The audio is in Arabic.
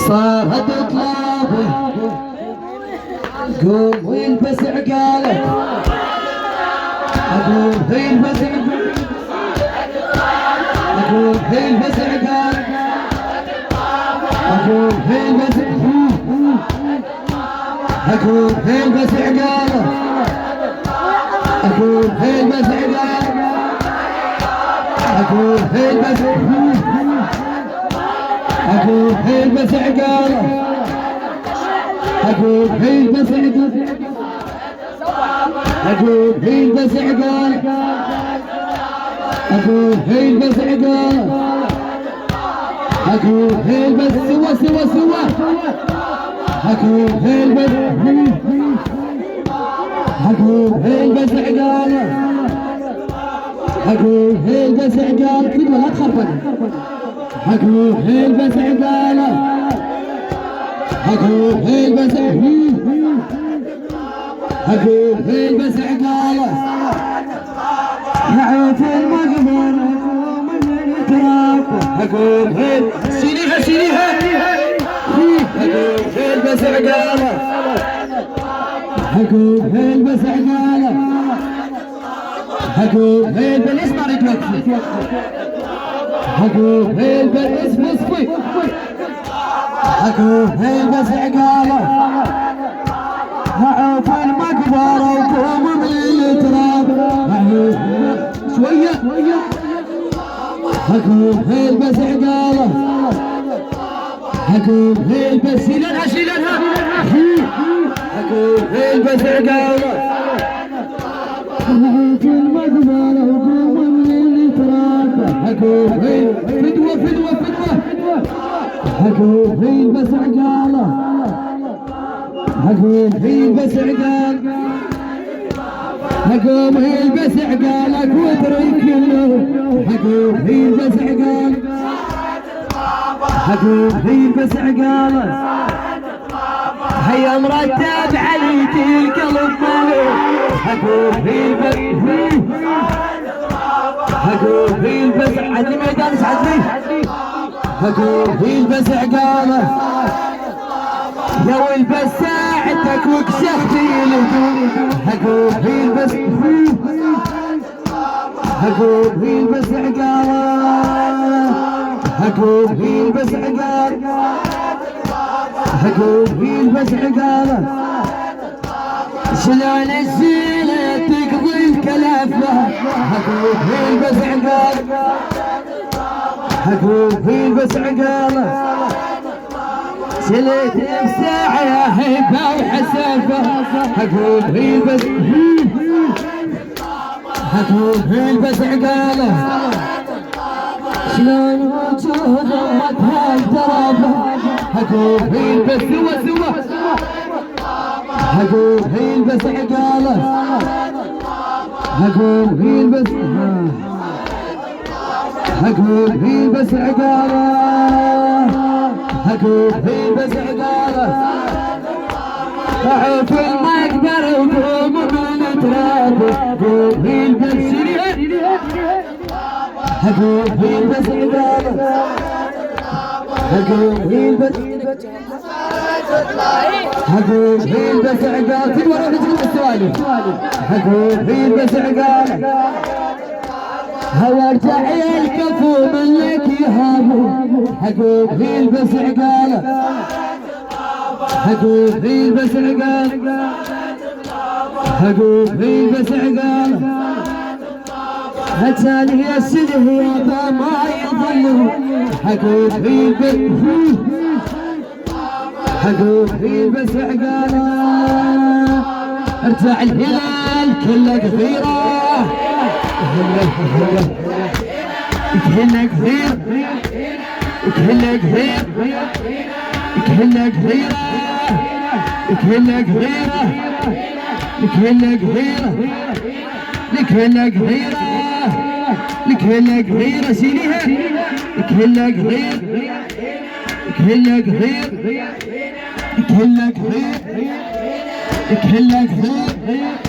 صارت طلابه قوم والبس عقالك اقوم والبس عقالك اقوم والبس عقالك اقوم والبس اقوم والبس عقالك اقوم والبس عقالك اقوم والبس اقوم والبس عقالك اقوم والبس عقالك اقوم والبس عقالك اقوم والبس عقالك اقوم والبس سوا اقوم والبس اقوم والبس عقالك اقوم والبس عقالك لا تخربط اقوم والبس عقالك اقوم والبس اقوم والبس عقالك نعوف المقبر من التراب اقوم شيليها اقوم والبس عقالك اقوم والبس عقالك اقوم والبس ما اريد وقفك اقوم والبس اصبي اقوم والبس عقالك نعوف المقبر وقوم من التراب شوية اقوم والبس عقالك اقوم والبس شيلنها اقوم والبس عقالك نعوف المقبر وقوم من التراب اقوم فدوة اقوم والبس عقالك اقوم والبس عقالك اقوم والبس عقالك واترك كله اقوم والبس عقالك اقوم والبس عقالك هيا مرتب عليتي القلب ماله اقوم والبس اقوم والبس عدلي ميدان عدلي اقوم والبس عقالك يا والبس ساعتك وكشخ في الهدوء اقوم والبس اقوم والبس عقالك اقوم والبس عقالك اقوم والبس عقالك شلون الزينة تقضي الكلافة اقوم والبس عقالك اقوم والبس عقالك شليت بساعة يا هيبة وحسافة اقوم والبس اقوم والبس عقالك شلون وجود امتها الترابة اقوم والبس سوا اقوم والبس عقالك اقوم والبس اقوم والبس عقالك اقوم والبس عقالك اعوف المقبر وقوم من التراب قوم والبس اقوم والبس عقالك اقوم والبس اقوم والبس عقالك تدور ونجيب السوالف اقوم والبس عقالك هوا ارجع يا الكفو منك يهابو اقوم والبس عقالك اقوم والبس عقالك اقوم والبس عقالك هتاني يا سده يابا ما يظلوا اقوم والبس اقوم والبس عقالك ارجع الهلال كله كثيره كهنا كثير كهنا كثير كهنا كثيرة كهنا كثيرة كهنا كثيرة كهنا كثيرة كهنا كثيرة شيليها كهنا كثير كهنا كثير كهنا كثير كهنا كثير